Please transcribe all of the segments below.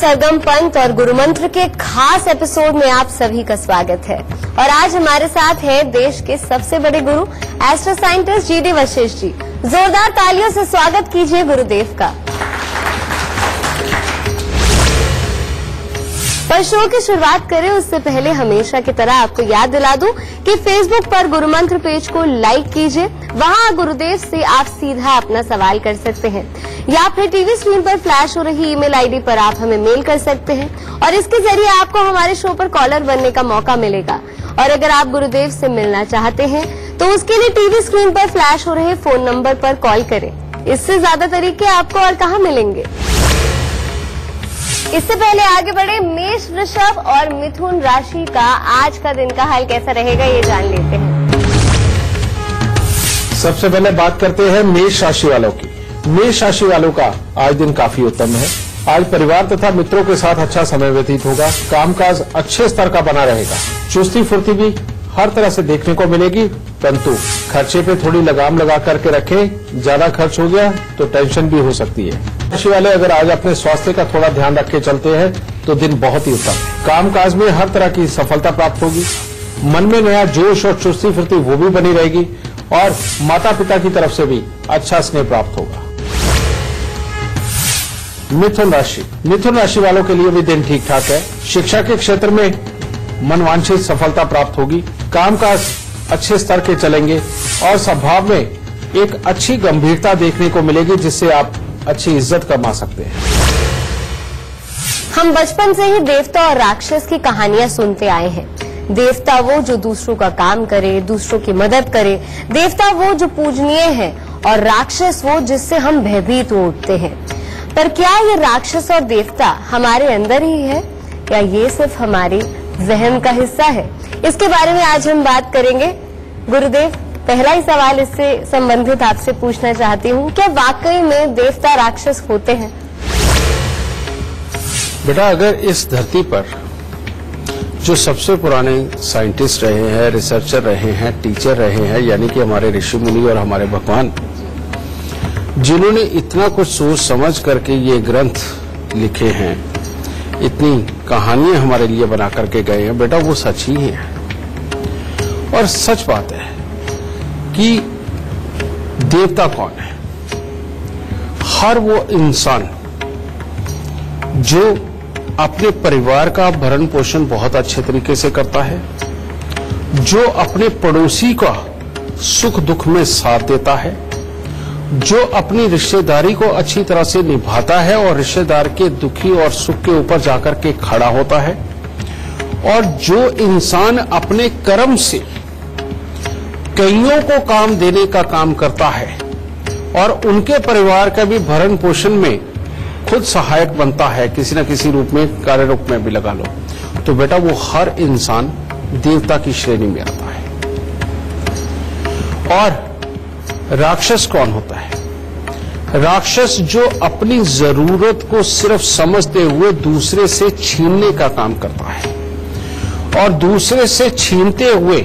सरगम पंत और गुरुमंत्र के खास एपिसोड में आप सभी का स्वागत है। और आज हमारे साथ है देश के सबसे बड़े गुरु astro scientist GD Vashishtha ji. जोरदार तालियों से स्वागत कीजिए गुरुदेव का। पर शो की शुरुआत करें उससे पहले हमेशा की तरह आपको याद दिला दूं कि फेसबुक पर गुरुमंत्र पेज को लाइक कीजिए। वहां गुरुदेव से आप सीधा अपना सवाल कर सकते हैं या फिर टीवी स्क्रीन पर फ्लैश हो रही ईमेल आईडी पर आप हमें मेल कर सकते हैं और इसके जरिए आपको हमारे शो पर कॉलर बनने का मौका मिलेगा। और अगर आप गुरुदेव से मिलना चाहते हैं तो उसके लिए टीवी स्क्रीन पर फ्लैश हो रहे फोन नंबर पर कॉल करें। इससे ज्यादा तरीके आपको और कहां मिलेंगे। इससे पहले आगे बढ़े, मेष, वृषभ और मिथुन राशि का आज का दिन का हाल कैसा रहेगा ये जान लेते हैं। सबसे पहले बात करते हैं मेष राशि वालों की। मेष राशि वालों का आज दिन काफी उत्तम है। आज परिवार तथा मित्रों के साथ अच्छा समय व्यतीत होगा। कामकाज अच्छे स्तर का बना रहेगा। चुस्ती फुर्ती भी हर तरह से देखने को मिलेगी, परंतु खर्चे पे थोड़ी लगाम लगा करके रखें। ज्यादा खर्च हो गया तो टेंशन भी हो सकती है। राशि वाले अगर आज अपने स्वास्थ्य का थोड़ा ध्यान रख के चलते हैं तो दिन बहुत ही उत्तम। कामकाज में हर तरह की सफलता प्राप्त होगी। मन में नया जोश और चुस्ती फुर्ती वो भी बनी रहेगी और माता पिता की तरफ से भी अच्छा स्नेह प्राप्त होगा। मिथुन राशि वालों के लिए भी दिन ठीक ठाक है। शिक्षा के क्षेत्र में मनवांछित सफलता प्राप्त होगी। कामकाज अच्छे स्तर के चलेंगे और स्वभाव में एक अच्छी गंभीरता देखने को मिलेगी जिससे आप अच्छी इज्जत कमा सकते हैं। हम बचपन से ही देवता और राक्षस की कहानियां सुनते आए हैं। देवता वो जो दूसरों का काम करे, दूसरों की मदद करे। देवता वो जो पूजनीय है और राक्षस वो जिससे हम भयभीत हो उठते हैं। पर क्या ये राक्षस और देवता हमारे अंदर ही है या ये सिर्फ हमारे जहन का हिस्सा है? इसके बारे में आज हम बात करेंगे। गुरुदेव, पहला ही सवाल इससे संबंधित आपसे पूछना चाहती हूँ, क्या वाकई में देवता राक्षस होते हैं? बेटा, अगर इस धरती पर जो सबसे पुराने साइंटिस्ट रहे हैं, रिसर्चर रहे हैं, टीचर रहे हैं, यानी कि हमारे ऋषि मुनि और हमारे भगवान, जिन्होंने इतना कुछ सोच समझ करके ये ग्रंथ लिखे हैं, इतनी कहानियां हमारे लिए बना करके गए हैं, बेटा वो सच ही है। और सच बात है कि देवता कौन है? हर वो इंसान जो अपने परिवार का भरण पोषण बहुत अच्छे तरीके से करता है, जो अपने पड़ोसी का सुख दुख में साथ देता है, जो अपनी रिश्तेदारी को अच्छी तरह से निभाता है और रिश्तेदार के दुखी और सुख के ऊपर जाकर के खड़ा होता है, और जो इंसान अपने कर्म से कईयों को काम देने का काम करता है और उनके परिवार का भी भरण पोषण में खुद सहायक बनता है, किसी न किसी रूप में, कार्य रूप में भी लगा लो, तो बेटा वो हर इंसान देवता की श्रेणी में आता है। और राक्षस कौन होता है? राक्षस जो अपनी जरूरत को सिर्फ समझते हुए दूसरे से छीनने का काम करता है और दूसरे से छीनते हुए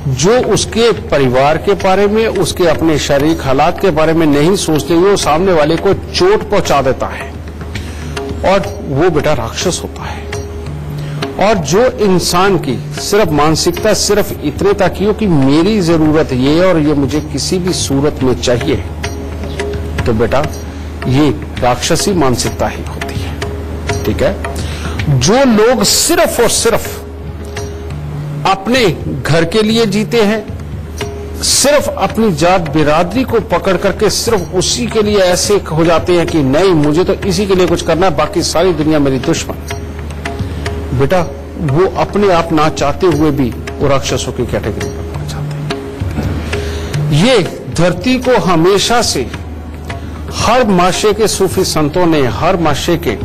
जो उसके परिवार के बारे में, उसके अपने शारीरिक हालात के बारे में नहीं सोचते हुए सामने वाले को चोट पहुंचा देता है, और वो बेटा राक्षस होता है। और जो इंसान की सिर्फ मानसिकता सिर्फ इतने तक ही हो कि मेरी जरूरत ये और ये मुझे किसी भी सूरत में चाहिए, तो बेटा ये राक्षसी मानसिकता ही होती है। ठीक है। जो लोग सिर्फ और सिर्फ अपने घर के लिए जीते हैं, सिर्फ अपनी जात बिरादरी को पकड़ करके सिर्फ उसी के लिए ऐसे हो जाते हैं कि नहीं मुझे तो इसी के लिए कुछ करना है, बाकी सारी दुनिया मेरी दुश्मन, बेटा वो अपने आप ना चाहते हुए भी वो राक्षसों की कैटेगरी में पहुंच जाते हैं। ये धरती को हमेशा से हर माशे के सूफी संतों ने, हर माशे के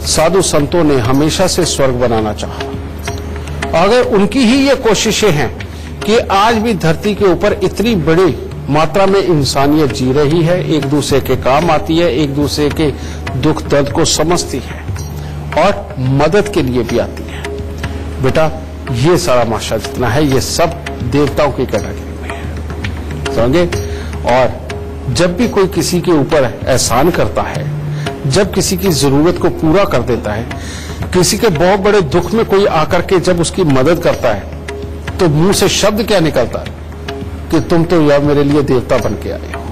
साधु संतों ने हमेशा से स्वर्ग बनाना चाहा। अगर उनकी ही ये कोशिशें हैं कि आज भी धरती के ऊपर इतनी बड़ी मात्रा में इंसानियत जी रही है, एक दूसरे के काम आती है, एक दूसरे के दुख दर्द को समझती है और मदद के लिए भी आती है, बेटा ये सारा माशा जितना है ये सब देवताओं की कैटेगरी में है, समझे। और जब भी कोई किसी के ऊपर एहसान करता है, जब किसी की जरूरत को पूरा कर देता है, किसी के बहुत बड़े दुख में कोई आकर के जब उसकी मदद करता है, तो मुंह से शब्द क्या निकलता है कि तुम तो यार मेरे लिए देवता बन के आए हो,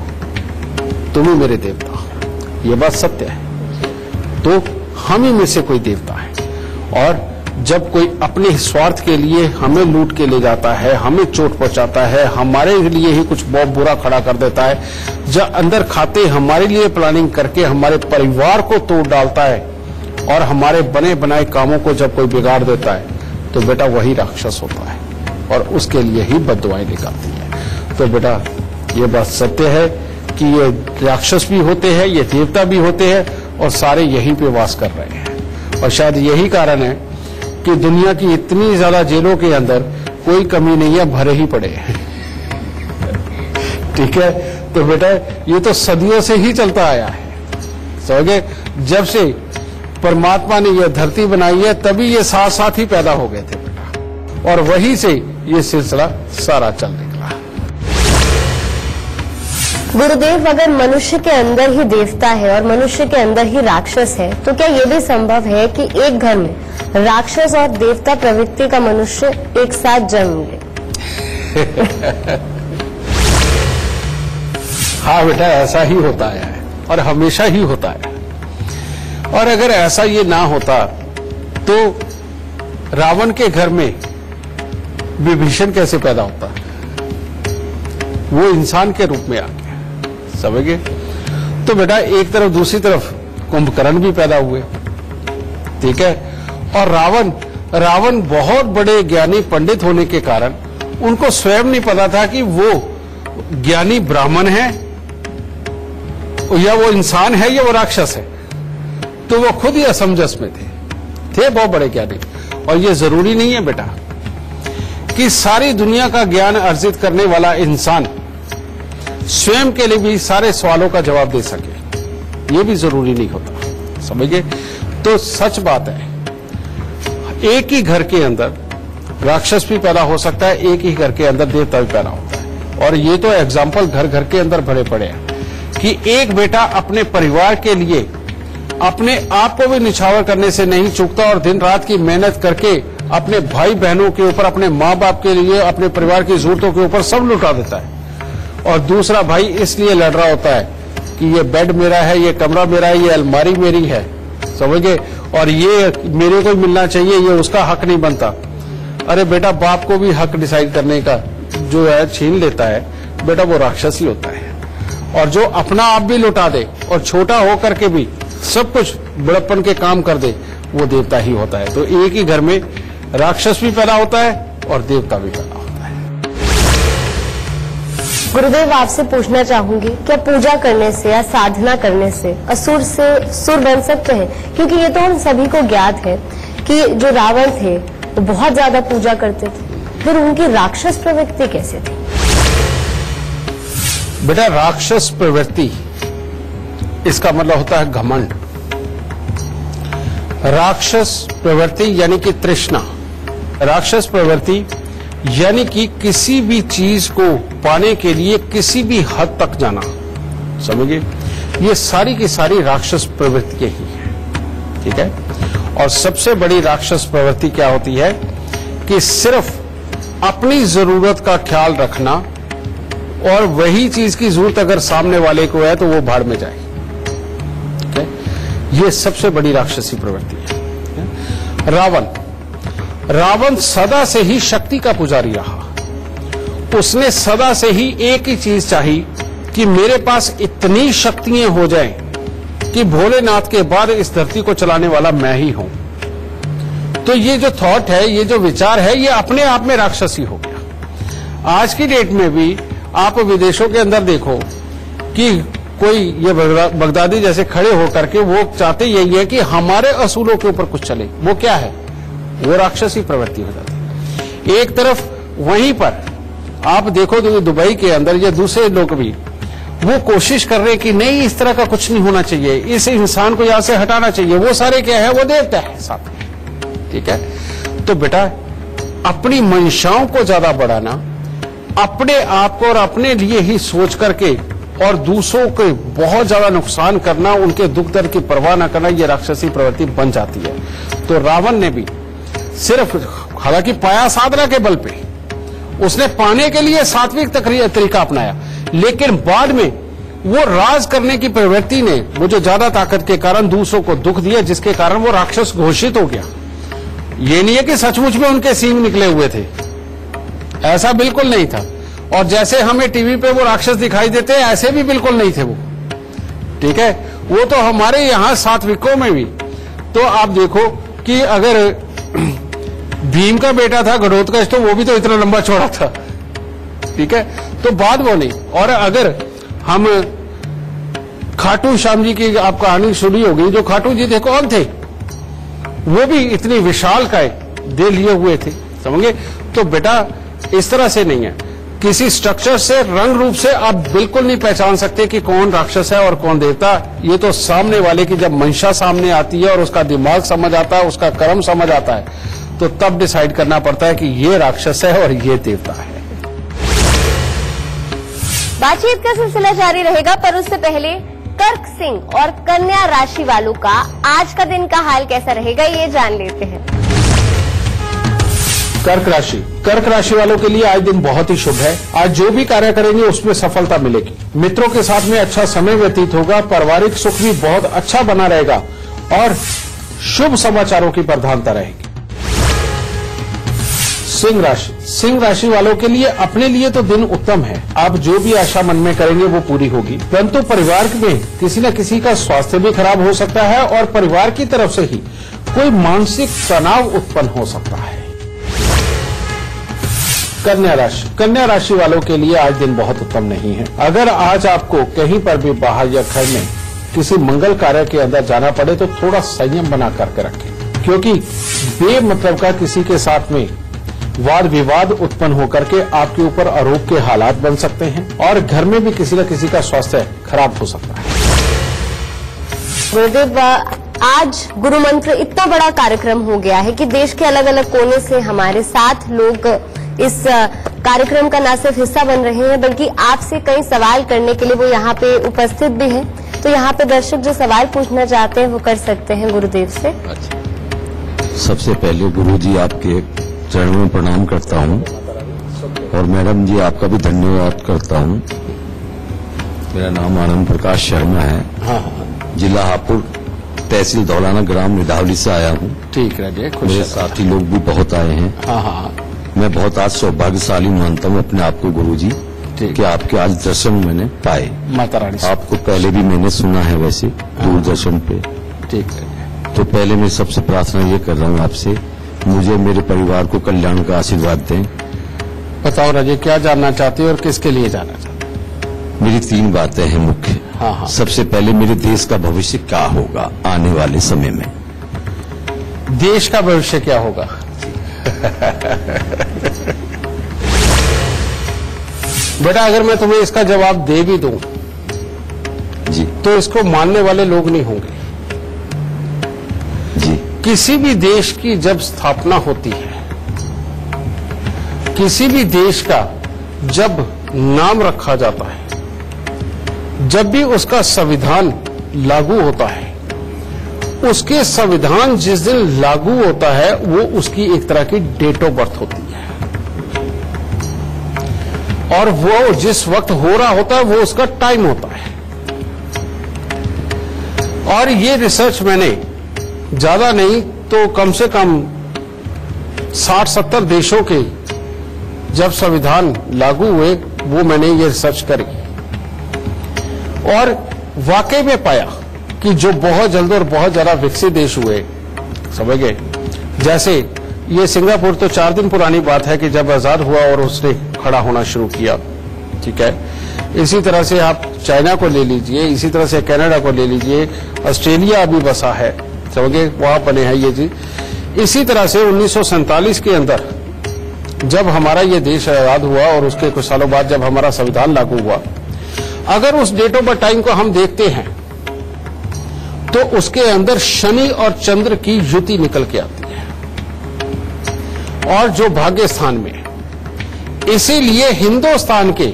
तुम ही मेरे देवता हो। ये बात सत्य है। तो हम ही में से कोई देवता है। और जब कोई अपने स्वार्थ के लिए हमें लूट के ले जाता है, हमें चोट पहुंचाता है, हमारे लिए ही कुछ बहुत बुरा खड़ा कर देता है, जब अंदर खाते हमारे लिए प्लानिंग करके हमारे परिवार को तोड़ डालता है और हमारे बने बनाए कामों को जब कोई बिगाड़ देता है, तो बेटा वही राक्षस होता है और उसके लिए ही बद्दुआएं निकालती है। तो बेटा ये बात सत्य है कि ये राक्षस भी होते हैं, ये देवता भी होते हैं और सारे यहीं पे वास कर रहे हैं। और शायद यही कारण है कि दुनिया की इतनी ज्यादा जेलों के अंदर कोई कमी नहीं है, भरे ही पड़े हैं। ठीक है, तो बेटा ये तो सदियों से ही चलता आया है। समझे, जब से परमात्मा ने यह धरती बनाई है तभी ये साथ साथ ही पैदा हो गए थे बेटा, और वहीं से ये सिलसिला सारा चल निकला। गुरुदेव, अगर मनुष्य के अंदर ही देवता है और मनुष्य के अंदर ही राक्षस है, तो क्या ये भी संभव है कि एक घर में राक्षस और देवता प्रवृत्ति का मनुष्य एक साथ जन्म ले? हाँ बेटा, ऐसा ही होता है और हमेशा ही होता है। और अगर ऐसा ये ना होता तो रावण के घर में विभीषण कैसे पैदा होता? वो इंसान के रूप में आ गया। समझ गए? तो बेटा एक तरफ, दूसरी तरफ कुंभकर्ण भी पैदा हुए। ठीक है, और रावण बहुत बड़े ज्ञानी पंडित होने के कारण उनको स्वयं नहीं पता था कि वो ज्ञानी ब्राह्मण है या वो इंसान है या वो राक्षस है। तो वो खुद ही असमंजस में थे बहुत बड़े ज्ञानी। और ये जरूरी नहीं है बेटा कि सारी दुनिया का ज्ञान अर्जित करने वाला इंसान स्वयं के लिए भी सारे सवालों का जवाब दे सके, ये भी जरूरी नहीं होता। समझिए, तो सच बात है, एक ही घर के अंदर राक्षस भी पैदा हो सकता है, एक ही घर के अंदर देवता भी पैदा होता है। और ये तो एग्जाम्पल घर घर के अंदर भरे पड़े हैं कि एक बेटा अपने परिवार के लिए अपने आप को भी निछावर करने से नहीं चूकता और दिन रात की मेहनत करके अपने भाई बहनों के ऊपर, अपने माँ बाप के लिए, अपने परिवार की जरूरतों के ऊपर सब लुटा देता है। और दूसरा भाई इसलिए लड़ रहा होता है कि ये बेड मेरा है, ये कमरा मेरा है, ये अलमारी मेरी है। समझे, और ये मेरे को मिलना चाहिए, ये उसका हक नहीं बनता। अरे बेटा, बाप को भी हक डिसाइड करने का जो है छीन लेता है, बेटा वो राक्षस ही होता है। और जो अपना आप भी लुटा दे और छोटा होकर के भी सब कुछ बड़प्पन के काम कर दे, वो देवता ही होता है। तो एक ही घर में राक्षस भी पैदा होता है और देवता भी पैदा होता है। गुरुदेव, आपसे पूछना चाहूंगी, क्या पूजा करने से या साधना करने से असुर से सुर बन सकते हैं? क्योंकि ये तो हम सभी को ज्ञात है कि जो रावण थे वो बहुत ज्यादा पूजा करते थे, फिर उनकी राक्षस प्रवृत्ति कैसे थी? बेटा, राक्षस प्रवृत्ति इसका मतलब होता है घमंड। राक्षस प्रवृत्ति यानी कि तृष्णा। राक्षस प्रवृत्ति यानी कि किसी भी चीज को पाने के लिए किसी भी हद तक जाना। समझिए, ये सारी की सारी राक्षस प्रवृत्ति ही है। ठीक है, और सबसे बड़ी राक्षस प्रवृत्ति क्या होती है कि सिर्फ अपनी जरूरत का ख्याल रखना और वही चीज की जरूरत अगर सामने वाले को है तो वो भाड़ में जाए। ठीक है, ये सबसे बड़ी राक्षसी प्रवृत्ति है। रावण सदा से ही शक्ति का पुजारी रहा। उसने सदा से ही एक ही चीज चाही कि मेरे पास इतनी शक्तियां हो जाएं कि भोलेनाथ के बाद इस धरती को चलाने वाला मैं ही हूं। तो ये जो थॉट है, ये जो विचार है, ये अपने आप में राक्षसी हो गया। आज की डेट में भी आप विदेशों के अंदर देखो कि कोई ये बगदादी जैसे खड़े होकर के वो चाहते यही है कि हमारे असूलों के ऊपर कुछ चले। वो क्या है? वो राक्षसी प्रवृत्ति हो जाती है। एक तरफ वहीं पर आप देखो तो दुबई के अंदर या दूसरे लोग भी वो कोशिश कर रहे हैं कि नहीं, इस तरह का कुछ नहीं होना चाहिए, इस इंसान को यहां से हटाना चाहिए। वो सारे क्या है? वो देवता है साथ में। ठीक है, तो बेटा अपनी मंशाओं को ज्यादा बढ़ाना, अपने आप को और अपने लिए ही सोच करके और दूसरों के बहुत ज्यादा नुकसान करना, उनके दुख दर्द की परवाह न करना, ये राक्षसी प्रवृत्ति बन जाती है। तो रावण ने भी सिर्फ, हालांकि पाया साधना के बल पे, उसने पाने के लिए सात्विक तरीका अपनाया, लेकिन बाद में वो राज करने की प्रवृत्ति ने, वो जो ज्यादा ताकत के कारण दूसरों को दुख दिया, जिसके कारण वो राक्षस घोषित हो गया। ये नहीं है कि सचमुच में उनके सींग निकले हुए थे, ऐसा बिल्कुल नहीं था। और जैसे हमें टीवी पे वो राक्षस दिखाई देते हैं, ऐसे भी बिल्कुल नहीं थे वो, ठीक है। वो तो हमारे यहां सात्विकों में भी, तो आप देखो कि अगर भीम का बेटा था घटोत्कच, तो वो भी तो इतना लंबा चौड़ा था, ठीक है। तो बात वो नहीं। और अगर हम खाटू श्याम जी की आप कहानी सुनी होगी, जो खाटू जी थे कौन थे, वो भी इतनी विशाल काय दे लिए हुए थे, समझे। तो बेटा इस तरह से नहीं है, किसी स्ट्रक्चर से, रंग रूप से आप बिल्कुल नहीं पहचान सकते कि कौन राक्षस है और कौन देवता। ये तो सामने वाले की जब मंशा सामने आती है और उसका दिमाग समझ आता है, उसका कर्म समझ आता है, तो तब डिसाइड करना पड़ता है कि ये राक्षस है और ये देवता है। बातचीत का सिलसिला जारी रहेगा, पर उससे पहले कर्क सिंह और कन्या राशि वालों का आज का दिन का हाल कैसा रहेगा, ये जान लेते हैं। कर्क राशि वालों के लिए आज दिन बहुत ही शुभ है। आज जो भी कार्य करेंगे उसमें सफलता मिलेगी। मित्रों के साथ में अच्छा समय व्यतीत होगा। पारिवारिक सुख भी बहुत अच्छा बना रहेगा और शुभ समाचारों की प्रधानता रहेगी। सिंह राशि वालों के लिए अपने लिए तो दिन उत्तम है। आप जो भी आशा मन में करेंगे वो पूरी होगी, परंतु परिवार में किसी न किसी का स्वास्थ्य भी खराब हो सकता है और परिवार की तरफ से ही कोई मानसिक तनाव उत्पन्न हो सकता है। कन्या राशि वालों के लिए आज दिन बहुत उत्तम नहीं है। अगर आज आपको कहीं पर भी बाहर या घर में किसी मंगल कार्य के अंदर जाना पड़े तो थोड़ा संयम बना करके रखें, क्योंकि बेमतलब का किसी के साथ में वाद विवाद उत्पन्न होकर के आपके ऊपर आरोप के हालात बन सकते हैं और घर में भी किसी न किसी का स्वास्थ्य खराब हो सकता है। गुरुदेव, आज गुरु मंत्र इतना बड़ा कार्यक्रम हो गया है कि देश के अलग अलग कोने से हमारे साथ लोग इस कार्यक्रम का न सिर्फ हिस्सा बन रहे हैं, बल्कि आपसे कई सवाल करने के लिए वो यहाँ पे उपस्थित भी हैं। तो यहाँ पे दर्शक जो सवाल पूछना चाहते हैं वो कर सकते हैं गुरुदेव से। अच्छा, सबसे पहले गुरु जी आपके चरणों में प्रणाम करता हूँ और मैडम जी आपका भी धन्यवाद करता हूँ। मेरा नाम आनंद प्रकाश शर्मा है। जिला हापुड़, तहसील धौलाना, ग्राम निधावली से आया हूँ। ठीक है, मेरे साथी लोग भी बहुत आए हैं। मैं बहुत आज सौभाग्यशाली मानता हूँ अपने आप को गुरुजी कि आपके आज दर्शन मैंने पाए। माता रानी आपको पहले भी मैंने सुना है वैसे दूरदर्शन पे। ठीक है, तो पहले मैं सबसे प्रार्थना ये कर रहा हूँ आपसे, मुझे मेरे परिवार को कल्याण का आशीर्वाद दें। बताओ राजे, क्या जानना चाहते हो और किसके लिए जानना चाहते हो? मेरी 3 बातें हैं मुख्य। सबसे पहले मेरे देश का भविष्य क्या होगा आने वाले समय में? देश का भविष्य क्या होगा? बेटा, अगर मैं तुम्हें इसका जवाब दे भी दूं जी, तो इसको मानने वाले लोग नहीं होंगे जी। किसी भी देश की जब स्थापना होती है, किसी भी देश का जब नाम रखा जाता है, जब भी उसका संविधान लागू होता है, उसके संविधान जिस दिन लागू होता है वो उसकी एक तरह की डेट ऑफ बर्थ होती है और वो जिस वक्त हो रहा होता है वो उसका टाइम होता है। और ये रिसर्च मैंने ज्यादा नहीं तो कम से कम 60-70 देशों के जब संविधान लागू हुए वो मैंने ये रिसर्च करी और वाकई में पाया कि जो बहुत जल्द और बहुत ज्यादा विकसित देश हुए, समझ गए, जैसे ये सिंगापुर तो 4 दिन पुरानी बात है कि जब आजाद हुआ और उसने खड़ा होना शुरू किया, ठीक है। इसी तरह से आप चाइना को ले लीजिए, इसी तरह से कनाडा को ले लीजिए, ऑस्ट्रेलिया अभी बसा है, समझ गए, वहां बने हैं ये चीज। इसी तरह से 1947 के अंदर जब हमारा ये देश आजाद हुआ और उसके कुछ सालों बाद जब हमारा संविधान लागू हुआ, अगर उस डेट ऑफ टाइम को हम देखते हैं तो उसके अंदर शनि और चंद्र की युति निकल के आती है और जो भाग्य स्थान में, इसीलिए हिंदुस्तान के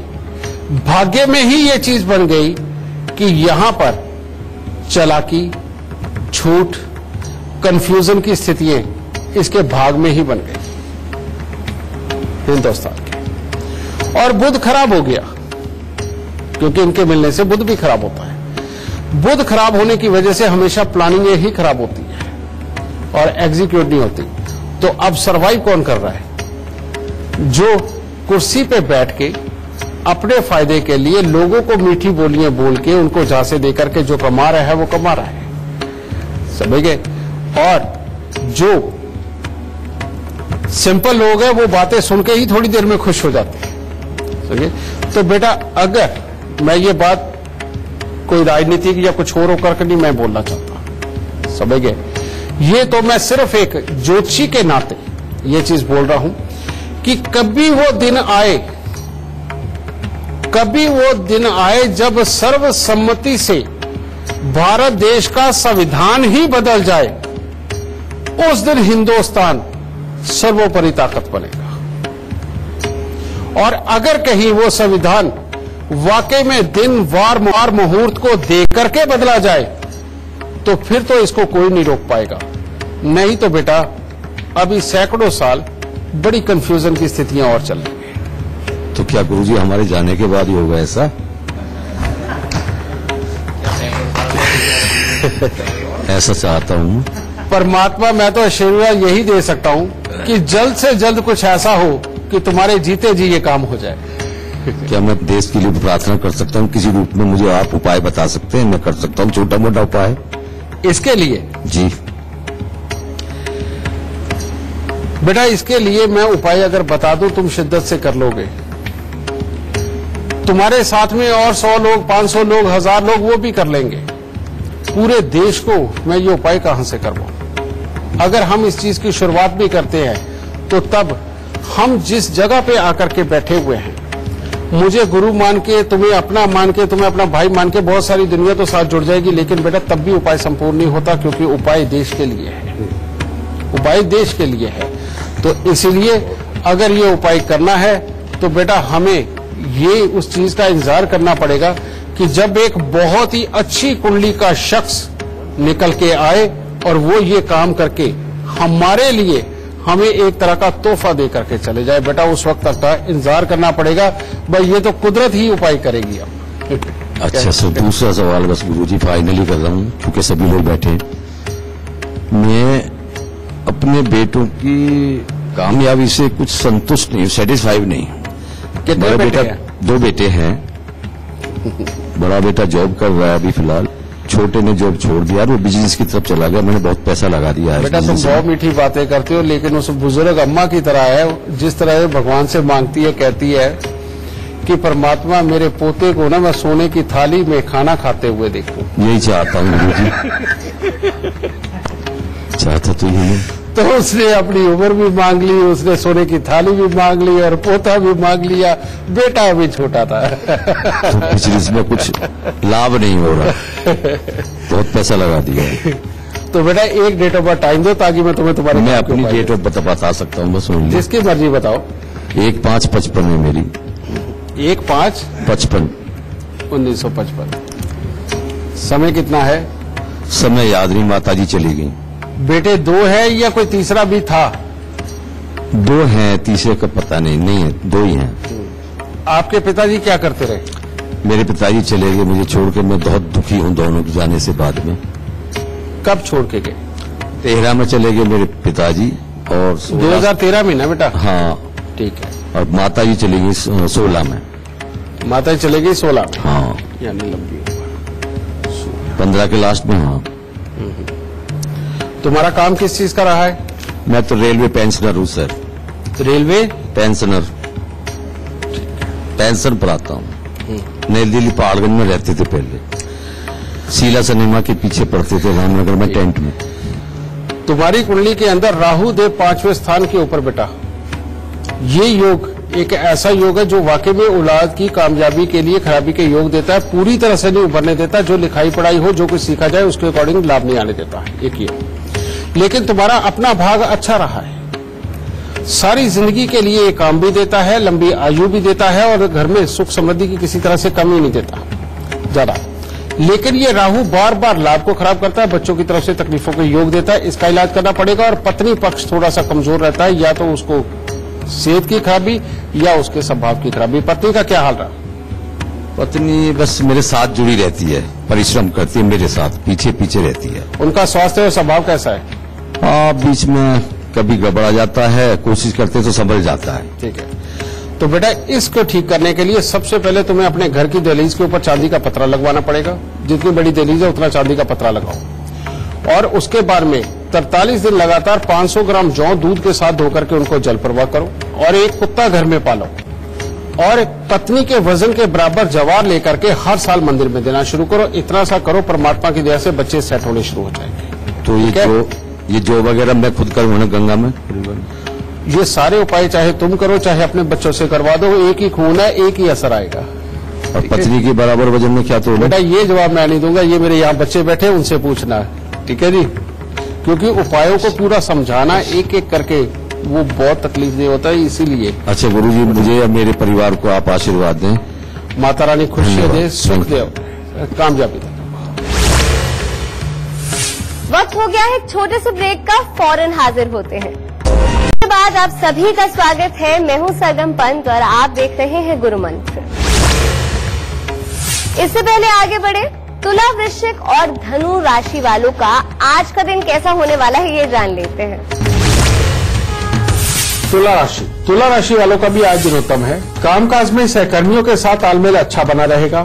भाग्य में ही ये चीज बन गई कि यहां पर चालाकी, झूठ, कंफ्यूजन की स्थितियां इसके भाग में ही बन गई हिंदुस्तान के। और बुध खराब हो गया, क्योंकि इनके मिलने से बुध भी खराब होता है। बुध खराब होने की वजह से हमेशा प्लानिंग ही खराब होती है और एग्जीक्यूट नहीं होती। तो अब सरवाइव कौन कर रहा है? जो कुर्सी पे बैठ के अपने फायदे के लिए लोगों को मीठी बोलियां बोल के उनको झांसे देकर के जो कमा रहा है वो कमा रहा है, समझ गए? और जो सिंपल लोग हैं वो बातें सुन के ही थोड़ी देर में खुश हो जाते हैं, समझे? तो बेटा, अगर मैं ये बात कोई राजनीतिक या कुछ और होकर नहीं मैं बोलना चाहता, समझ गए? ये तो मैं सिर्फ एक ज्योतिषी के नाते ये चीज बोल रहा हूं कि कभी वो दिन आए जब सर्वसम्मति से भारत देश का संविधान ही बदल जाए, उस दिन हिंदुस्तान सर्वोपरि ताकत बनेगा। और अगर कहीं वो संविधान वाकई में दिन वार मुहूर्त को देख करके बदला जाए तो फिर तो इसको कोई नहीं रोक पाएगा। नहीं तो बेटा, अभी सैकड़ों साल बड़ी कंफ्यूजन की स्थितियां और चल रही हैं। तो क्या गुरुजी हमारे जाने के बाद ही होगा ऐसा? ऐसा चाहता हूं। परमात्मा, मैं तो आशीर्वाद यही दे सकता हूं कि जल्द से जल्द कुछ ऐसा हो कि तुम्हारे जीते जी ये काम हो जाए। क्या मैं देश के लिए प्रार्थना कर सकता हूं? किसी रूप में मुझे आप उपाय बता सकते हैं? मैं कर सकता हूं छोटा मोटा उपाय इसके लिए? जी बेटा, इसके लिए मैं उपाय अगर बता दूं तुम शिद्दत से कर लोगे। तुम्हारे साथ में और 100 लोग, 500 लोग, 1000 लोग वो भी कर लेंगे। पूरे देश को मैं ये उपाय कहां से करवाऊं? अगर हम इस चीज की शुरुआत भी करते हैं तो तब हम जिस जगह पे आकर के बैठे हुए हैं, मुझे गुरु मान के, तुम्हें अपना मान के, तुम्हें अपना भाई मान के, बहुत सारी दुनिया तो साथ जुड़ जाएगी, लेकिन बेटा तब भी उपाय संपूर्ण नहीं होता, क्योंकि उपाय देश के लिए है, उपाय देश के लिए है। तो इसलिए अगर ये उपाय करना है तो बेटा हमें ये उस चीज का इंतजार करना पड़ेगा कि जब एक बहुत ही अच्छी कुंडली का शख्स निकल के आए और वो ये काम करके हमारे लिए हमें एक तरह का तोहफा दे करके चले जाए। बेटा उस वक्त तक का इंतजार करना पड़ेगा। भाई ये तो कुदरत ही उपाय करेगी अब। अच्छा, सर दूसरा सवाल बस गुरुजी फाइनली कर रहा हूं, क्योंकि सभी लोग बैठे। मैं अपने बेटों की कामयाबी से कुछ संतुष्ट नहीं, सेटिस्फाइड नहीं। कितने बेटे हैं? 2 बेटे हैं। बड़ा बेटा जॉब कर रहा है अभी फिलहाल, छोटे ने जॉब छोड़ दिया, वो बिजनेस की तरफ चला गया। मैंने बहुत पैसा लगा दिया है। बेटा तुम बहुत मीठी बातें करते हो, लेकिन उस बुजुर्ग अम्मा की तरह है, जिस तरह भगवान से मांगती है, कहती है कि परमात्मा मेरे पोते को ना मैं सोने की थाली में खाना खाते हुए देखूं। यही चाहता हूँ गुरुजी। चाहता तो यही है। तो उसने अपनी उम्र भी मांग ली, उसने सोने की थाली भी मांग ली और पोता भी मांग लिया। बेटा अभी छोटा था। तो बिजनेस में कुछ लाभ नहीं हो रहा, बहुत पैसा लगा दिया है। तो बेटा एक डेट ऑफ बर्थ टाइम दो, ताकि मैं तुम्हें तुम्हारे मैं अपनी डेट ऑफ बर्थ बता सकता हूँ, बस जिसकी मर्जी बताओ। 1/5/55 है मेरी। 1/5/55 1955। समय कितना है? समय याद नहीं, माता जी चली गई। बेटे 2 है या कोई तीसरा भी था? 2 हैं, तीसरे का पता नहीं है, 2 ही हैं। आपके पिताजी क्या करते रहे? मेरे पिताजी चले गए मुझे छोड़ के। मैं बहुत दुखी हूँ दोनों के जाने से। बाद में कब छोड़ के गए? 13 में चले गए मेरे पिताजी, और 2013 में ना बेटा? हाँ ठीक है। और माता जी चली गई 16 में। माता जी चले गई 16 में? हाँ, यानी लंबी उम्र। 15 के लास्ट में। हाँ। तुम्हारा काम किस चीज का रहा है? मैं तो रेलवे पेंशनर हूँ सर। रेलवे पेंशनर, पेंशन पर आता हूँ। नई दिल्ली पहाड़गंज में रहते थे पहले, शीला सिनेमा के पीछे पढ़ते थे रामनगर में, टेंट में। तुम्हारी कुंडली के अंदर राहु देव 5वें स्थान के ऊपर बेटा। ये योग एक ऐसा योग है जो वाकई में औलाद की कामयाबी के लिए खराबी के योग देता है। पूरी तरह से नहीं उभरने देता। जो लिखाई पढ़ाई हो, जो कुछ सीखा जाए उसके अकॉर्डिंग लाभ नहीं आने देता है। एक ये। लेकिन तुम्हारा अपना भाग अच्छा रहा है। सारी जिंदगी के लिए ये काम भी देता है, लंबी आयु भी देता है और घर में सुख समृद्धि की किसी तरह से कमी नहीं देता ज्यादा। लेकिन ये राहु बार बार लाभ को खराब करता है, बच्चों की तरफ से तकलीफों को योग देता है, इसका इलाज करना पड़ेगा। और पत्नी पक्ष थोड़ा सा कमजोर रहता है, या तो उसको सेहत की खराबी या उसके स्वभाव की खराबी। पत्नी का क्या हाल रहा? पत्नी बस मेरे साथ जुड़ी रहती है, परिश्रम करती है मेरे साथ, पीछे पीछे रहती है। उनका स्वास्थ्य और स्वभाव कैसा है? बीच में कभी गड़बड़ा जाता है, कोशिश करते तो संभल जाता है। ठीक है, तो बेटा इसको ठीक करने के लिए सबसे पहले तुम्हें अपने घर की दहलीज के ऊपर चांदी का पतरा लगवाना पड़ेगा। जितनी बड़ी दहलीज है उतना चांदी का पतरा लगाओ। और उसके बाद में 43 दिन लगातार 500 ग्राम जौ दूध के साथ धोकर के उनको जल प्रवाह करो। और एक कुत्ता घर में पालो और पत्नी के वजन के बराबर जवार लेकर के हर साल मंदिर में देना शुरू करो। इतना सा करो, परमात्मा की दया से बच्चे सेट होने शुरू हो जाएंगे। तो ये जो वगैरह मैं खुद करूँ ना गंगा में, ये सारे उपाय चाहे तुम करो चाहे अपने बच्चों से करवा दो, एक ही खून है, एक ही असर आएगा। और पत्नी के बराबर वजन में क्या तो बेटा ये जवाब मैं नहीं दूंगा, ये मेरे यहाँ बच्चे बैठे उनसे पूछना है, ठीक है जी? क्योंकि उपायों को पूरा समझाना एक एक करके वो बहुत तकलीफ नहीं होता है, इसीलिए। अच्छा गुरुजी, मुझे या मेरे परिवार को आप आशीर्वाद दें। माता रानी खुशियां दे, सुख दे, कामयाबी दे। वक्त हो गया है एक छोटे से ब्रेक का, फौरन हाजिर होते हैं। इसके बाद आप सभी का स्वागत है। मैं हूं सरगम पंत और आप देख रहे हैं गुरु मंत्र। इससे पहले आगे बढ़े, तुला, वृश्चिक और धनु राशि वालों का आज का दिन कैसा होने वाला है ये जान लेते हैं। तुला राशि वालों का भी आज दिन उत्तम है। कामकाज में सहकर्मियों के साथ तालमेल अच्छा बना रहेगा।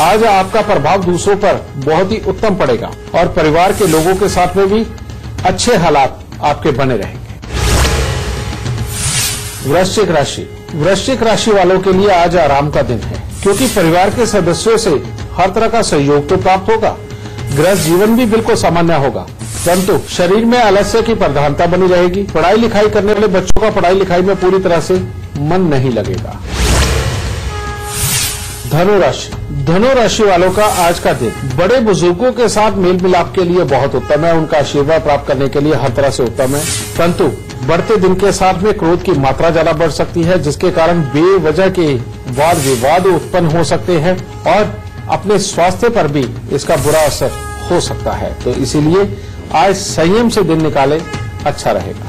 आज आपका प्रभाव दूसरों पर बहुत ही उत्तम पड़ेगा और परिवार के लोगों के साथ में भी अच्छे हालात आपके बने रहेंगे। वृश्चिक राशि वालों के लिए आज आराम का दिन है, क्योंकि परिवार के सदस्यों से हर तरह का सहयोग तो प्राप्त होगा। गृहस्थ जीवन भी बिल्कुल सामान्य होगा, परंतु शरीर में आलस्य की प्रधानता बनी रहेगी। पढ़ाई लिखाई करने वाले बच्चों का पढ़ाई लिखाई में पूरी तरह से मन नहीं लगेगा। धनु राशि वालों का आज का दिन बड़े बुजुर्गों के साथ मेल मिलाप के लिए बहुत उत्तम है। उनका आशीर्वाद प्राप्त करने के लिए हर तरह से उत्तम है, परंतु बढ़ते दिन के साथ में क्रोध की मात्रा ज्यादा बढ़ सकती है, जिसके कारण बेवजह के वाद विवाद उत्पन्न हो सकते हैं और अपने स्वास्थ्य पर भी इसका बुरा असर हो सकता है। तो इसीलिए आज संयम से दिन निकाले, अच्छा रहेगा।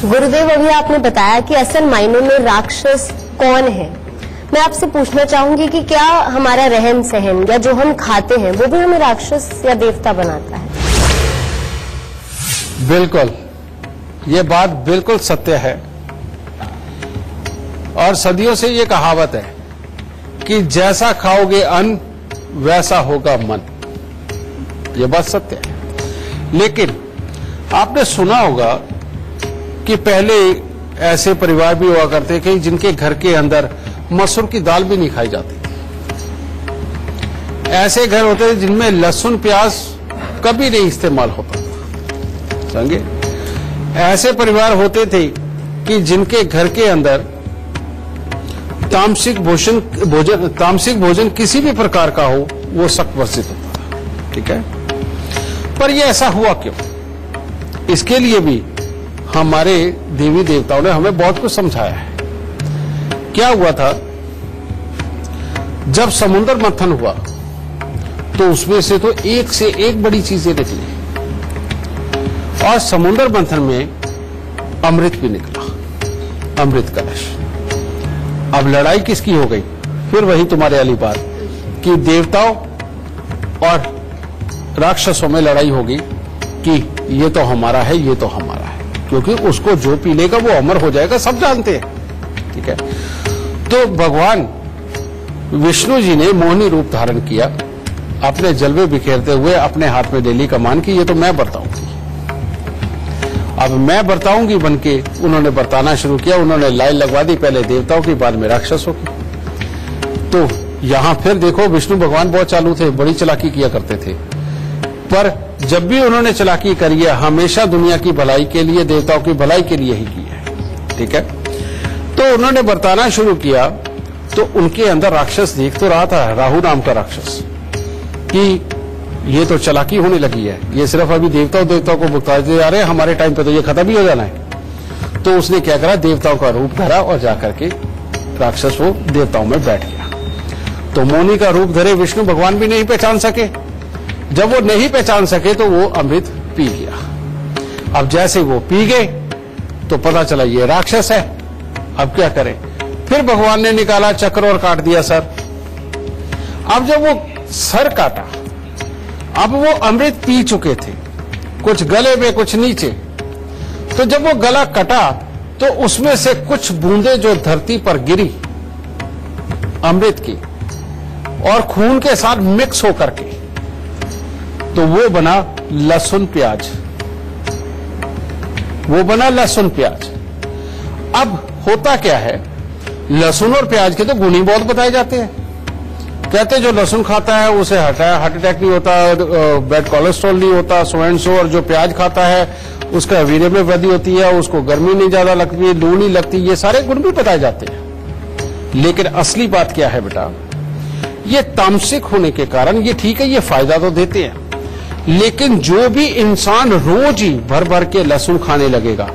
गुरुदेव, अभी आपने बताया कि असल मायनों में राक्षस कौन है। मैं आपसे पूछना चाहूंगी कि क्या हमारा रहन सहन या जो हम खाते हैं वो भी हमें राक्षस या देवता बनाता है? बिल्कुल, ये बात बिल्कुल सत्य है और सदियों से ये कहावत है कि जैसा खाओगे अन्न वैसा होगा मन। ये बात सत्य है, लेकिन आपने सुना होगा कि पहले ऐसे परिवार भी हुआ करते कि जिनके घर के अंदर मसूर की दाल भी नहीं खाई जाती थी। ऐसे घर होते थे जिनमें लहसुन प्याज कभी नहीं इस्तेमाल होता था, समझे? ऐसे परिवार होते थे कि जिनके घर के अंदर तामसिक भोजन किसी भी प्रकार का हो वो सख्त वर्जित होता था, ठीक है? पर ये ऐसा हुआ क्यों? इसके लिए भी हमारे देवी देवताओं ने हमें बहुत कुछ समझाया है। क्या हुआ था, जब समुद्र मंथन हुआ तो उसमें से तो एक से एक बड़ी चीजें निकली और समुद्र मंथन में अमृत भी निकला, अमृत कलश। अब लड़ाई किसकी हो गई? फिर वही तुम्हारे वाली बात कि देवताओं और राक्षसों में लड़ाई होगी कि ये तो हमारा है, ये तो हमारा है, क्योंकि उसको जो पी लेगा वो अमर हो जाएगा, सब जानते हैं, ठीक है? तो भगवान विष्णु जी ने मोहिनी रूप धारण किया, अपने जलवे बिखेरते हुए अपने हाथ में डेली कमान की, ये तो मैं बरताऊंगी, अब मैं बरताऊंगी बनके उन्होंने बरताना शुरू किया। उन्होंने लाइन लगवा दी, पहले देवताओं की, बाद में राक्षसों की। तो यहां फिर देखो, विष्णु भगवान बहुत चालू थे, बड़ी चालाकी किया करते थे, पर जब भी उन्होंने चालाकी करी है हमेशा दुनिया की भलाई के लिए, देवताओं की भलाई के लिए ही की है, ठीक है? तो उन्होंने बरताना शुरू किया तो उनके अंदर राक्षस देख तो रहा था, राहु नाम का राक्षस, कि ये तो चालाकी होने लगी है, ये सिर्फ अभी देवताओं को भुगता जा रहे हैं, हमारे टाइम पे तो ये खत्म ही हो जाना है। तो उसने क्या करा, देवताओं का रूप धरा और जाकर के राक्षस वो देवताओं में बैठ गया। तो मोनी का रूप धरे विष्णु भगवान भी नहीं पहचान सके। जब वो नहीं पहचान सके तो वो अमृत पी गया। अब जैसे वो पी गए तो पता चला ये राक्षस है। अब क्या करें, फिर भगवान ने निकाला चक्र और काट दिया सर। अब जब वो सर काटा, अब वो अमृत पी चुके थे, कुछ गले में कुछ नीचे। तो जब वो गला कटा तो उसमें से कुछ बूंदें जो धरती पर गिरी अमृत की और खून के साथ मिक्स होकर के, तो वो बना लहसुन प्याज। वो बना लहसुन प्याज। अब होता क्या है, लहसुन और प्याज के तो गुण ही बहुत बताए जाते हैं। कहते जो लहसुन खाता है उसे हार्ट अटैक नहीं होता, बैड कोलेस्ट्रॉल नहीं होता, सो एंड सो। और जो प्याज खाता है उसका वीर्य में वृद्धि होती है, उसको गर्मी नहीं ज्यादा लगती, लू नहीं लगती। ये सारे गुण भी बताए जाते हैं। लेकिन असली बात क्या है बेटा, ये तामसिक होने के कारण ये ठीक है, ये फायदा तो देते हैं, लेकिन जो भी इंसान रोज ही भर भर के लहसुन खाने लगेगा,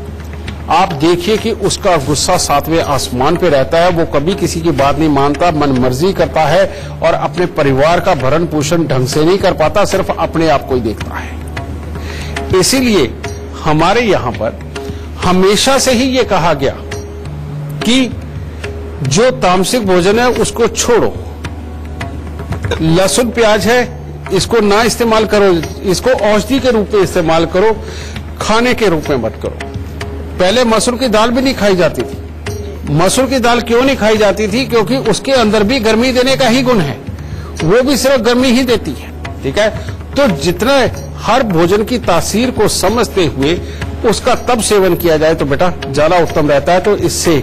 आप देखिए कि उसका गुस्सा 7वें आसमान पे रहता है। वो कभी किसी की बात नहीं मानता, मन मर्जी करता है और अपने परिवार का भरण पोषण ढंग से नहीं कर पाता, सिर्फ अपने आप को ही देखता है। इसीलिए हमारे यहां पर हमेशा से ही ये कहा गया कि जो तामसिक भोजन है उसको छोड़ो। लहसुन प्याज है, इसको ना इस्तेमाल करो, इसको औषधि के रूप में इस्तेमाल करो, खाने के रूप में मत करो। पहले मसूर की दाल भी नहीं खाई जाती थी। मसूर की दाल क्यों नहीं खाई जाती थी? क्योंकि उसके अंदर भी गर्मी देने का ही गुण है, वो भी सिर्फ गर्मी ही देती है। ठीक है, तो जितना हर भोजन की तासीर को समझते हुए उसका तब सेवन किया जाए तो बेटा ज्यादा उत्तम रहता है। तो इससे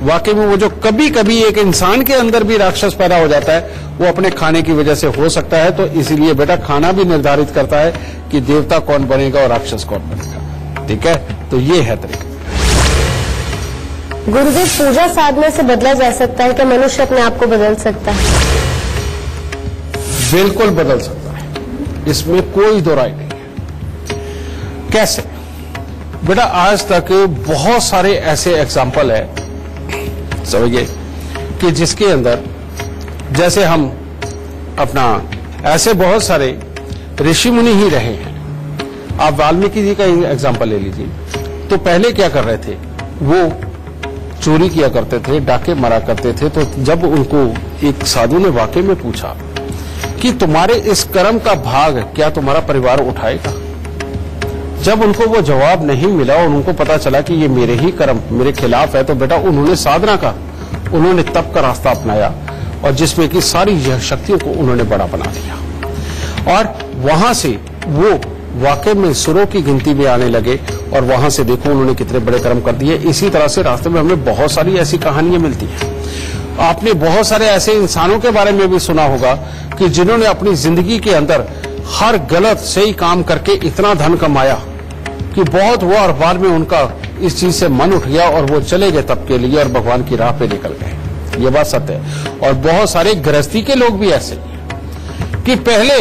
वाकई में वो जो कभी कभी एक इंसान के अंदर भी राक्षस पैदा हो जाता है, वो अपने खाने की वजह से हो सकता है। तो इसीलिए बेटा खाना भी निर्धारित करता है कि देवता कौन बनेगा और राक्षस कौन बनेगा। ठीक है, तो ये है तरीका। गुरुदेव, पूजा साधना से बदला जा सकता है क्या? मनुष्य अपने आप को बदल सकता है? बिल्कुल बदल सकता है, इसमें कोई दो राय नहीं है। कैसे? बेटा आज तक बहुत सारे ऐसे एग्जाम्पल है, समझिए, कि जिसके अंदर जैसे हम अपना ऐसे बहुत सारे ऋषि मुनि ही रहे हैं। आप वाल्मीकि जी का एग्जाम्पल ले लीजिए। तो पहले क्या कर रहे थे, वो चोरी किया करते थे, डाके मारा करते थे। तो जब उनको एक साधु ने वाकई में पूछा कि तुम्हारे इस कर्म का भाग क्या तुम्हारा परिवार उठाएगा, जब उनको वो जवाब नहीं मिला और उनको पता चला कि ये मेरे ही कर्म मेरे खिलाफ है, तो बेटा उन्होंने साधना का, उन्होंने तप का रास्ता अपनाया और जिसमें कि सारी यह शक्तियों को उन्होंने बड़ा बना दिया। और वहां से वो वाकई में सुरों की गिनती में आने लगे और वहां से देखो उन्होंने कितने बड़े कर्म कर दिए। इसी तरह से रास्ते में हमें बहुत सारी ऐसी कहानियां मिलती हैं। आपने बहुत सारे ऐसे इंसानों के बारे में भी सुना होगा कि जिन्होंने अपनी जिंदगी के अंदर हर गलत सही काम करके इतना धन कमाया कि बहुत हुआ और बाद में उनका इस चीज से मन उठ गया और वो चले गए तब के लिए और भगवान की राह पे निकल गए। ये बात सत्य है। और बहुत सारे गृहस्थी के लोग भी ऐसे कि पहले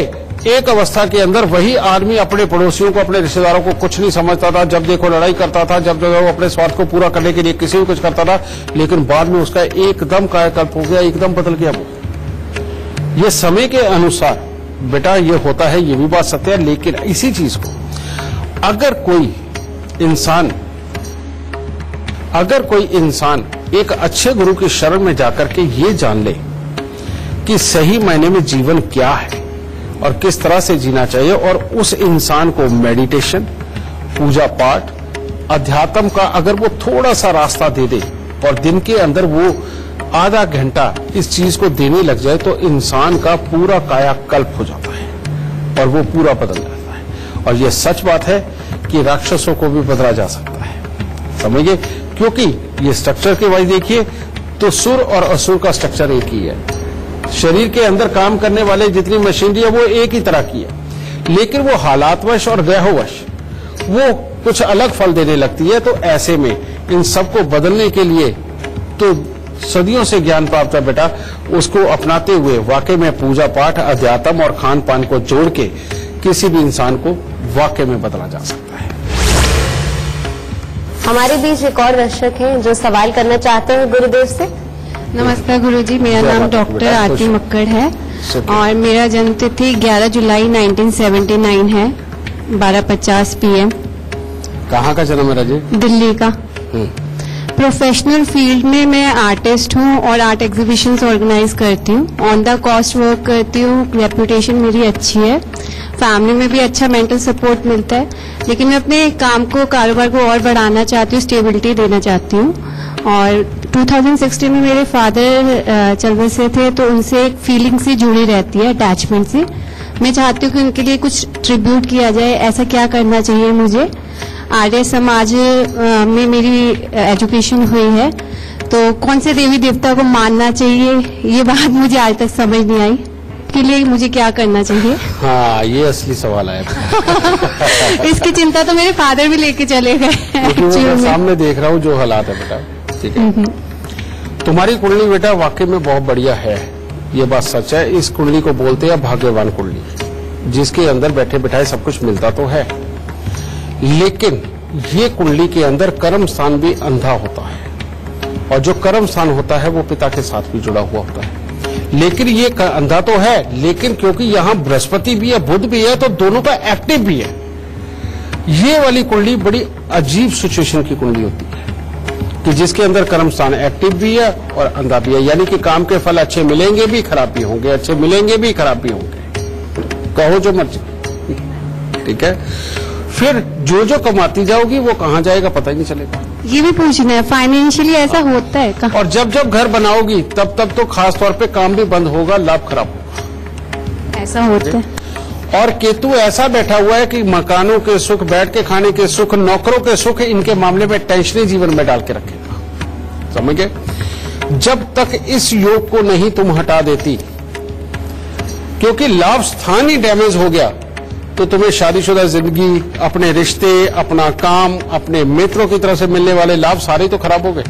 एक अवस्था के अंदर वही आदमी अपने पड़ोसियों को, अपने रिश्तेदारों को कुछ नहीं समझता था, जब देखो लड़ाई करता था, जब देखो अपने स्वार्थ को पूरा करने के लिए किसी भी कुछ करता था, लेकिन बाद में उसका एकदम कायाकल्प हो गया, एकदम बदल गया वो। ये समय के अनुसार बेटा ये होता है, ये भी बात सत्य है। लेकिन इसी चीज को अगर कोई इंसान एक अच्छे गुरु की शरण में जाकर के ये जान ले कि सही मायने में जीवन क्या है और किस तरह से जीना चाहिए, और उस इंसान को मेडिटेशन, पूजा पाठ, अध्यात्म का अगर वो थोड़ा सा रास्ता दे दे और दिन के अंदर वो आधा घंटा इस चीज को देने लग जाए, तो इंसान का पूरा कायाकल्प हो जाता है और वो पूरा बदल जाता है। और ये सच बात है कि राक्षसों को भी बदला जा सकता है, समझिए। क्योंकि ये स्ट्रक्चर के वाइज देखिए तो सुर और असुर का स्ट्रक्चर एक ही है। शरीर के अंदर काम करने वाले जितनी मशीनरी है वो एक ही तरह की है, लेकिन वो हालातवश और ग्रहवश वो कुछ अलग फल देने लगती है। तो ऐसे में इन सबको बदलने के लिए तो सदियों से ज्ञान प्राप्त है बेटा, उसको अपनाते हुए वाकई में पूजा पाठ, अध्यात्म और खान पान को जोड़ के किसी भी इंसान को वाकई में बदला जा सकता है। हमारे बीच एक और दर्शक हैं जो सवाल करना चाहते हैं गुरुदेव से। नमस्कार गुरुजी, मेरा नाम डॉक्टर आरती मक्कड़ है और मेरा जन्म तिथि 11 जुलाई 1979 है, 12:50 PM। कहाँ का जन्म है राजे? दिल्ली का। प्रोफेशनल फील्ड में मैं आर्टिस्ट हूँ और आर्ट एग्जीबिशंस ऑर्गेनाइज करती हूँ, ऑन द कॉस्ट वर्क करती हूँ, रेपुटेशन मेरी अच्छी है, फैमिली में भी अच्छा मेंटल सपोर्ट मिलता है। लेकिन मैं अपने काम को, कारोबार को और बढ़ाना चाहती हूँ, स्टेबिलिटी देना चाहती हूँ। और 2016 में मेरे फादर चल से थे, तो उनसे एक फीलिंग सी जुड़ी रहती है, अटैचमेंट सी। मैं चाहती हूँ कि उनके लिए कुछ ट्रिब्यूट किया जाए। ऐसा क्या करना चाहिए मुझे? आर्य समाज में मेरी एजुकेशन हुई है, तो कौन से देवी देवता को मानना चाहिए, ये बात मुझे आज तक समझ नहीं आई। के लिए मुझे क्या करना चाहिए? हाँ, ये असली सवाल है। इसकी चिंता तो मेरे फादर भी लेके चले गए। मैं सामने देख रहा हूँ जो हालात है बेटा, ठीक है। तुम्हारी कुंडली बेटा वाकई में बहुत बढ़िया है, ये बात सच है। इस कुंडली को बोलते हैं भाग्यवान कुंडली, जिसके अंदर बैठे बैठाए सब कुछ मिलता तो है। लेकिन ये कुंडली के अंदर कर्म स्थान भी अंधा होता है, और जो कर्म स्थान होता है वो पिता के साथ भी जुड़ा हुआ होता है। लेकिन ये अंधा तो है, लेकिन क्योंकि यहाँ बृहस्पति भी है, बुध भी है, तो दोनों का एक्टिव भी है। ये वाली कुंडली बड़ी अजीब सिचुएशन की कुंडली होती है कि जिसके अंदर कर्म स्थान एक्टिव भी है और अंधा भी है, यानी कि काम के फल अच्छे मिलेंगे भी, खराब भी होंगे, अच्छे मिलेंगे भी, खराब भी होंगे, कहो जो मर्जी, ठीक है। फिर जो जो कमाती जाओगी वो कहाँ जाएगा पता ही नहीं चलेगा। ये भी पूछना है, फाइनेंशियली ऐसा होता है कहाँ? और जब जब घर बनाओगी तब तब तो खास तौर पे काम भी बंद होगा, लाभ खराब होगा, ऐसा होता है। और केतु ऐसा बैठा हुआ है कि मकानों के सुख, बैठ के खाने के सुख, नौकरों के सुख, इनके मामले में टेंशन जीवन में डाल के रखेगा, समझ गए। जब तक इस योग को नहीं तुम हटा देती, क्योंकि लाभ स्थान ही डैमेज हो गया, तो तुम्हें शादीशुदा जिंदगी, अपने रिश्ते, अपना काम, अपने मित्रों की तरफ से मिलने वाले लाभ सारे तो खराब हो गए,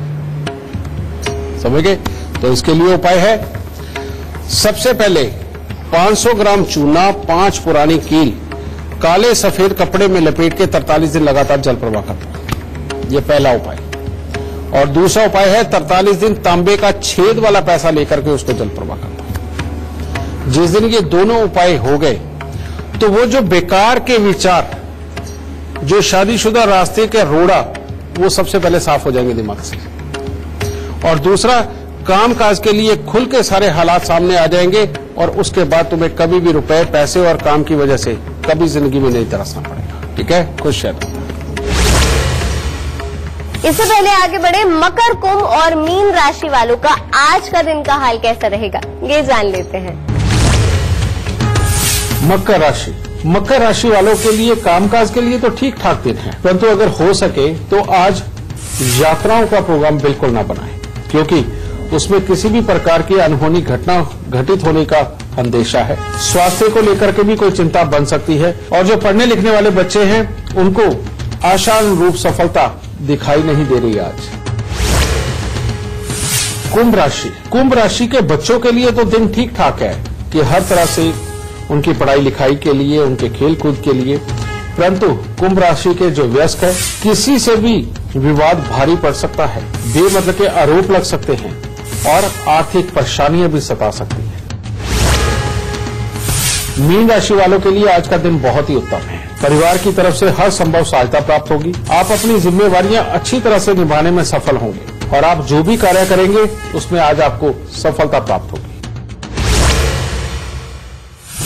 समझ गए। तो इसके लिए उपाय है, सबसे पहले 500 ग्राम चूना, 5 पुरानी कील काले सफेद कपड़े में लपेट के 43 दिन लगातार जल प्रवाह करना, ये पहला उपाय। और दूसरा उपाय है 43 दिन तांबे का छेद वाला पैसा लेकर के उसको जल प्रवाह करना। जिस दिन ये दोनों उपाय हो गए, तो वो जो बेकार के विचार, जो शादीशुदा रास्ते के रोड़ा, वो सबसे पहले साफ हो जाएंगे दिमाग से। और दूसरा, काम काज के लिए खुल के सारे हालात सामने आ जाएंगे, और उसके बाद तुम्हें कभी भी रुपए, पैसे और काम की वजह से कभी जिंदगी में नहीं तरसना पड़ेगा, ठीक है। खुश रहना। इससे पहले आगे बढ़े, मकर, कुंभ और मीन राशि वालों का आज का दिन का हाल कैसा रहेगा, ये जान लेते हैं। मकर राशि, मकर राशि वालों के लिए कामकाज के लिए तो ठीक ठाक दिन है, परंतु अगर हो सके तो आज यात्राओं का प्रोग्राम बिल्कुल ना बनाएं, क्योंकि उसमें किसी भी प्रकार की अनहोनी घटना घटित होने का अंदेशा है। स्वास्थ्य को लेकर के भी कोई चिंता बन सकती है, और जो पढ़ने लिखने वाले बच्चे हैं उनको आशानुरूप सफलता दिखाई नहीं दे रही आज। कुंभ राशि, कुंभ राशि के बच्चों के लिए तो दिन ठीक ठाक है कि हर तरह से उनकी पढ़ाई लिखाई के लिए, उनके खेल कूद के लिए, परंतु कुंभ राशि के जो वयस्क है, किसी से भी विवाद भारी पड़ सकता है, बेमतलब के आरोप लग सकते हैं, और आर्थिक परेशानियां भी सता सकती हैं। मीन राशि वालों के लिए आज का दिन बहुत ही उत्तम है। परिवार की तरफ से हर संभव सहायता प्राप्त होगी। आप अपनी जिम्मेवारियां अच्छी तरह से निभाने में सफल होंगे, और आप जो भी कार्य करेंगे उसमें आज आपको सफलता प्राप्त होगी।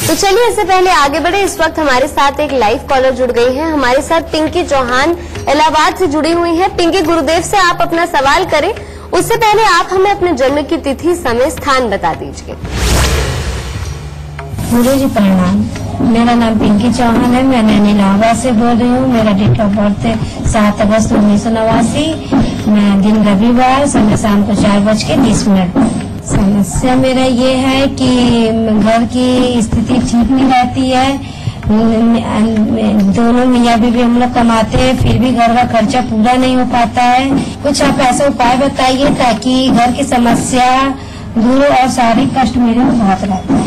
तो चलिए, इससे पहले आगे बढ़े, इस वक्त हमारे साथ एक लाइव कॉलर जुड़ गई है। हमारे साथ पिंकी चौहान इलाहाबाद से जुड़ी हुई हैं। पिंकी, गुरुदेव से आप अपना सवाल करें, उससे पहले आप हमें अपने जन्म की तिथि, समय, स्थान बता दीजिए। गुरु जी प्रणाम, मेरा नाम पिंकी चौहान है, मैं इलाहाबाद से बोल रही हूँ। मेरा डेट ऑफ बर्थ है 7 अगस्त 1989, मैं दिन रविवार, समय शाम को 4:20। समस्या मेरा ये है कि घर की स्थिति ठीक नहीं रहती है। दोनों मियाँ बीवी हम लोग कमाते हैं, फिर भी घर का खर्चा पूरा नहीं हो पाता है। कुछ आप ऐसा उपाय बताइए ताकि घर की समस्या दूर और शारीरिक कष्ट मेरे में बहुत रहता है।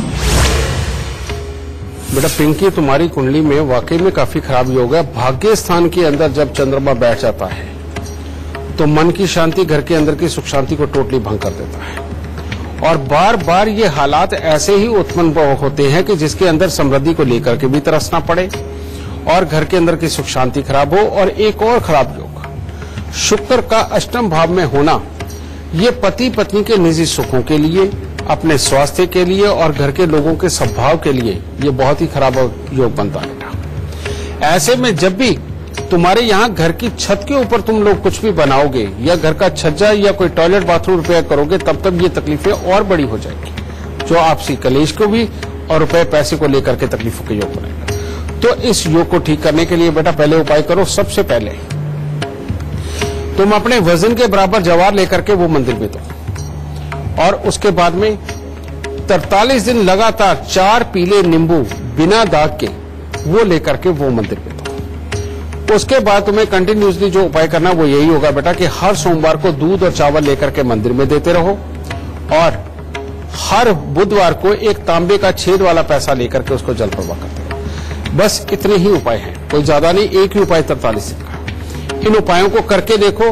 बेटा पिंकी, तुम्हारी कुंडली में वाकई में काफी खराब योग है। भाग्य स्थान के अंदर जब चंद्रमा बैठ जाता है तो मन की शांति, घर के अंदर की सुख शांति को टोटली भंग कर देता है। और बार बार ये हालात ऐसे ही उत्पन्न होते हैं कि जिसके अंदर समृद्धि को लेकर के भी तरसना पड़े और घर के अंदर की सुख शांति खराब हो। और एक और खराब योग, शुक्र का अष्टम भाव में होना, ये पति पत्नी के निजी सुखों के लिए, अपने स्वास्थ्य के लिए और घर के लोगों के स्वभाव के लिए ये बहुत ही खराब योग बनता है। ऐसे में जब भी तुम्हारे यहाँ घर की छत के ऊपर तुम लोग कुछ भी बनाओगे या घर का छज्जा या कोई टॉयलेट बाथरूम रिपेयर करोगे, तब ये तकलीफें और बड़ी हो जाएगी, जो आपसी कलेश को भी और रुपए पैसे को लेकर के तकलीफों के योग बनाएगा। तो इस योग को ठीक करने के लिए बेटा पहले उपाय करो। सबसे पहले तुम अपने वजन के बराबर जवार लेकर के वो मंदिर में दो और उसके बाद में 43 दिन लगातार 4 पीले नींबू बिना दाग के वो लेकर के वो मंदिर में दो। उसके बाद तुम्हें कंटिन्यूसली जो उपाय करना वो यही होगा बेटा कि हर सोमवार को दूध और चावल लेकर के मंदिर में देते रहो और हर बुधवार को एक तांबे का छेद वाला पैसा लेकर के उसको जल प्रवाह करते रहो। बस इतने ही उपाय हैं, कोई ज्यादा नहीं, एक ही उपाय 43 दिन का। इन उपायों को करके देखो,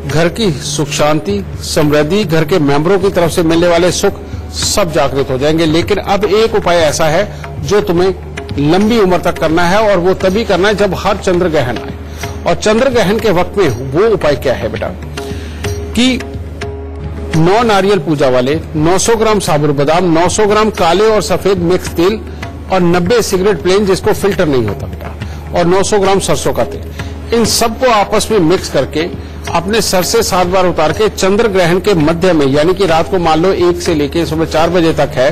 घर की सुख शांति, समृद्धि, घर के मेंबरों की तरफ से मिलने वाले सुख सब जागृत हो जाएंगे। लेकिन अब एक उपाय ऐसा है जो तुम्हें लंबी उम्र तक करना है और वो तभी करना है जब हर चंद्र ग्रहण आए। और चंद्र ग्रहण के वक्त में वो उपाय क्या है बेटा कि 9 नारियल पूजा वाले, 900 ग्राम साबुत बादाम, 900 ग्राम काले और सफेद मिक्स तेल और 90 सिगरेट प्लेन जिसको फिल्टर नहीं होता बेटा, और 900 ग्राम सरसों का तेल, इन सबको आपस में मिक्स करके अपने सर से 7 बार उतार के चंद्र ग्रहण के मध्य में, यानी कि रात को मान लो 1 से लेके सुबह 4 बजे तक है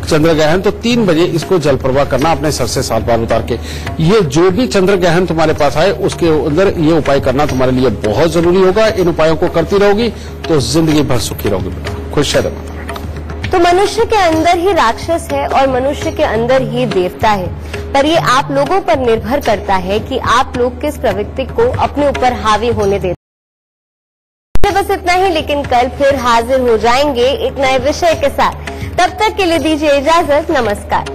चंद्र ग्रहण, तो 3 बजे इसको जल प्रवाह करना अपने सर से 7 बार उतार के। ये जो भी चंद्र ग्रहण तुम्हारे पास आए उसके अंदर ये उपाय करना तुम्हारे लिए बहुत जरूरी होगा। इन उपायों को करती रहोगी तो जिंदगी भर सुखी रहोगी बेटा। खुश है। तो मनुष्य के अंदर ही राक्षस है और मनुष्य के अंदर ही देवता है, पर ये आप लोगों पर निर्भर करता है कि आप लोग किस प्रवृत्ति को अपने ऊपर हावी होने देते। बस इतना ही, लेकिन कल फिर हाजिर हो जाएंगे एक नए विषय के साथ। तब तक के लिए दीजिए इजाजत। नमस्कार।